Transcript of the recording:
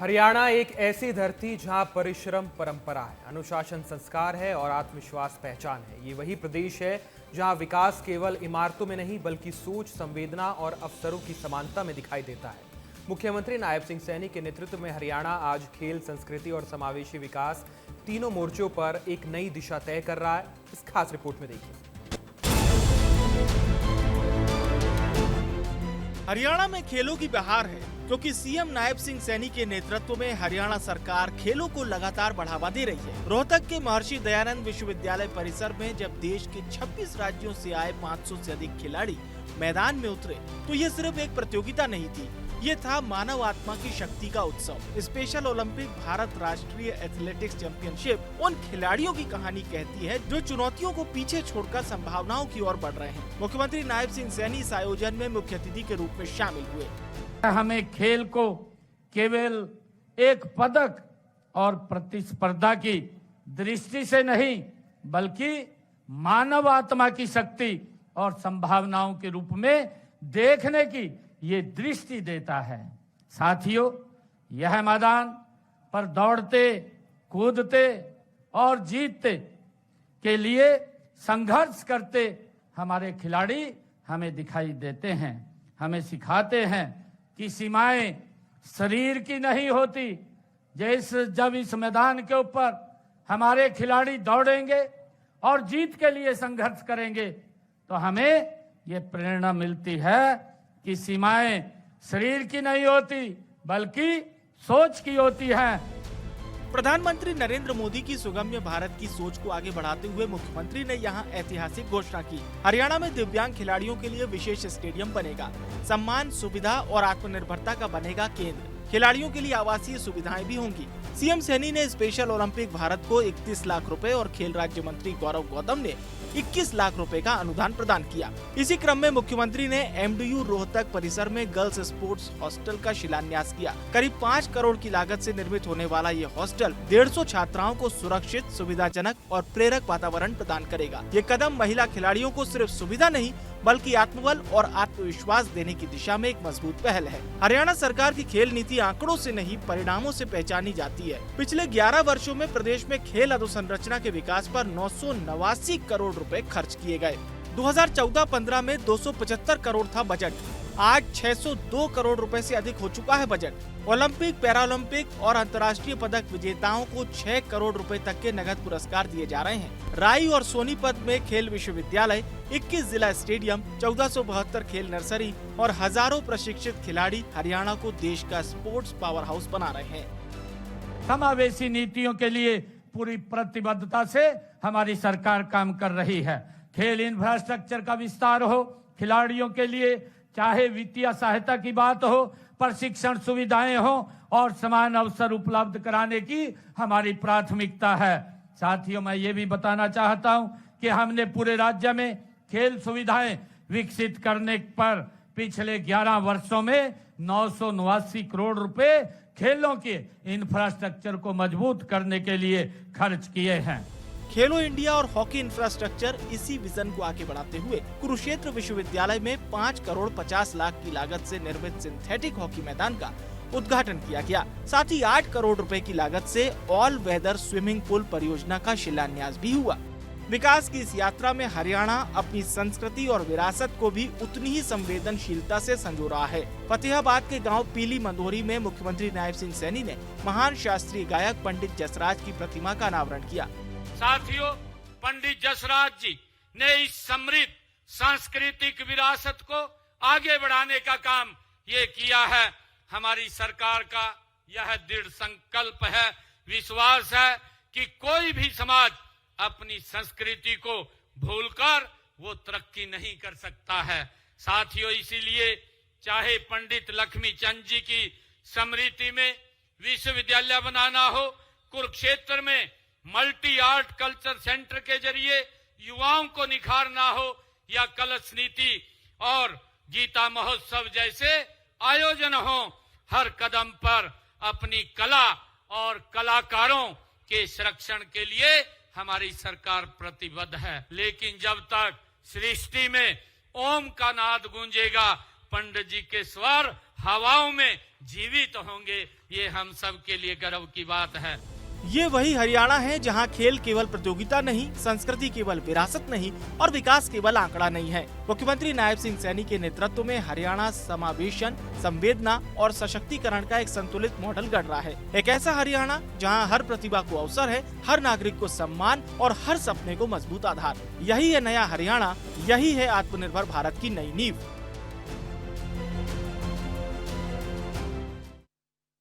हरियाणा एक ऐसी धरती जहां परिश्रम परंपरा है, अनुशासन संस्कार है और आत्मविश्वास पहचान है। ये वही प्रदेश है जहां विकास केवल इमारतों में नहीं बल्कि सोच, संवेदना और अवसरों की समानता में दिखाई देता है। मुख्यमंत्री नायब सिंह सैनी के नेतृत्व में हरियाणा आज खेल, संस्कृति और समावेशी विकास तीनों मोर्चों पर एक नई दिशा तय कर रहा है। इस खास रिपोर्ट में देखिए। हरियाणा में खेलों की बहार है क्योंकि सीएम नायब सिंह सैनी के नेतृत्व में हरियाणा सरकार खेलों को लगातार बढ़ावा दे रही है। रोहतक के महर्षि दयानंद विश्वविद्यालय परिसर में जब देश के 26 राज्यों से आए 500 से अधिक खिलाड़ी मैदान में उतरे तो ये सिर्फ एक प्रतियोगिता नहीं थी, ये था मानव आत्मा की शक्ति का उत्सव। स्पेशल ओलंपिक भारत राष्ट्रीय एथलेटिक्स चैंपियनशिप उन खिलाड़ियों की कहानी कहती है जो चुनौतियों को पीछे छोड़कर संभावनाओं की ओर बढ़ रहे हैं। मुख्यमंत्री नायब सिंह सैनी इस आयोजन में मुख्य अतिथि के रूप में शामिल हुए। हमें खेल को केवल एक पदक और प्रतिस्पर्धा की दृष्टि से नहीं बल्कि मानव आत्मा की शक्ति और संभावनाओं के रूप में देखने की ये दृष्टि देता है। साथियों, यह मैदान पर दौड़ते, कूदते और जीतते के लिए संघर्ष करते हमारे खिलाड़ी हमें दिखाई देते हैं, हमें सिखाते हैं कि सीमाएं शरीर की नहीं होती। जब इस मैदान के ऊपर हमारे खिलाड़ी दौड़ेंगे और जीत के लिए संघर्ष करेंगे तो हमें ये प्रेरणा मिलती है कि सीमाएं शरीर की नहीं होती बल्कि सोच की होती है। प्रधानमंत्री नरेंद्र मोदी की सुगम्य भारत की सोच को आगे बढ़ाते हुए मुख्यमंत्री ने यहां ऐतिहासिक घोषणा की। हरियाणा में दिव्यांग खिलाड़ियों के लिए विशेष स्टेडियम बनेगा, सम्मान, सुविधा और आत्मनिर्भरता का बनेगा केंद्र। खिलाड़ियों के लिए आवासीय सुविधाएं भी होंगी। सीएम सैनी ने स्पेशल ओलंपिक भारत को 31 लाख रुपए और खेल राज्य मंत्री गौरव गौतम ने 21 लाख रुपए का अनुदान प्रदान किया। इसी क्रम में मुख्यमंत्री ने एमडीयू रोहतक परिसर में गर्ल्स स्पोर्ट्स हॉस्टल का शिलान्यास किया। करीब 5 करोड़ की लागत से निर्मित होने वाला ये हॉस्टल 150 छात्राओं को सुरक्षित, सुविधाजनक और प्रेरक वातावरण प्रदान करेगा। ये कदम महिला खिलाड़ियों को सिर्फ सुविधा नहीं बल्कि आत्मबल और आत्मविश्वास देने की दिशा में एक मजबूत पहल है। हरियाणा सरकार की खेल नीति आंकड़ों से नहीं परिणामों से पहचानी जाती है। पिछले 11 वर्षों में प्रदेश में खेल अधोसंरचना के विकास पर 989 करोड़ रुपए खर्च किए गए। 2014-15 में 275 करोड़ था बजट, आज 602 करोड़ रुपए से अधिक हो चुका है बजट। ओलंपिक, पैरालंपिक और अंतर्राष्ट्रीय पदक विजेताओं को 6 करोड़ रुपए तक के नगद पुरस्कार दिए जा रहे हैं। राई और सोनीपत में खेल विश्वविद्यालय, 21 जिला स्टेडियम, 1472 खेल नर्सरी और हजारों प्रशिक्षित खिलाड़ी हरियाणा को देश का स्पोर्ट्स पावर हाउस बना रहे हैं। समावेशी नीतियों के लिए पूरी प्रतिबद्धता से हमारी सरकार काम कर रही है। खेल इंफ्रास्ट्रक्चर का विस्तार हो, खिलाड़ियों के लिए चाहे वित्तीय सहायता की बात हो, प्रशिक्षण सुविधाएं हो और समान अवसर उपलब्ध कराने की हमारी प्राथमिकता है। साथियों, मैं ये भी बताना चाहता हूं कि हमने पूरे राज्य में खेल सुविधाएं विकसित करने पर पिछले 11 वर्षों में 989 करोड़ रुपए खेलों के इंफ्रास्ट्रक्चर को मजबूत करने के लिए खर्च किए हैं। खेलो इंडिया और हॉकी इंफ्रास्ट्रक्चर इसी विजन को आगे बढ़ाते हुए कुरुक्षेत्र विश्वविद्यालय में 5 करोड़ 50 लाख की लागत से निर्मित सिंथेटिक हॉकी मैदान का उद्घाटन किया गया। साथ ही 8 करोड़ रुपए की लागत से ऑल वेदर स्विमिंग पूल परियोजना का शिलान्यास भी हुआ। विकास की इस यात्रा में हरियाणा अपनी संस्कृति और विरासत को भी उतनी ही संवेदनशीलता से संजो रहा है। फतेहाबाद के गांव पीली मंदोरी में मुख्यमंत्री नायब सिंह सैनी ने महान शास्त्रीय गायक पंडित जसराज की प्रतिमा का अनावरण किया। साथियों, पंडित जसराज जी ने इस समृद्ध सांस्कृतिक विरासत को आगे बढ़ाने का काम ये किया है। हमारी सरकार का यह दृढ़ संकल्प है, विश्वास है कि कोई भी समाज अपनी संस्कृति को भूलकर वो तरक्की नहीं कर सकता है। साथियों, इसीलिए चाहे पंडित लक्ष्मी चंद जी की स्मृति में विश्वविद्यालय बनाना हो, कुरुक्षेत्र में मल्टी आर्ट कल्चर सेंटर के जरिए युवाओं को निखारना हो या कलश नीति और गीता महोत्सव जैसे आयोजन हो, हर कदम पर अपनी कला और कलाकारों के संरक्षण के लिए हमारी सरकार प्रतिबद्ध है। लेकिन जब तक सृष्टि में ओम का नाद गूंजेगा, पंडित जी के स्वर हवाओं में जीवित होंगे, ये हम सब के लिए गर्व की बात है। ये वही हरियाणा है जहां खेल केवल प्रतियोगिता नहीं, संस्कृति केवल विरासत नहीं और विकास केवल आंकड़ा नहीं है। मुख्यमंत्री नायब सिंह सैनी के नेतृत्व में हरियाणा समावेशन, संवेदना और सशक्तिकरण का एक संतुलित मॉडल गढ़ रहा है। एक ऐसा हरियाणा जहां हर प्रतिभा को अवसर है, हर नागरिक को सम्मान और हर सपने को मजबूत आधार। यही है नया हरियाणा, यही है आत्मनिर्भर भारत की नई नींव।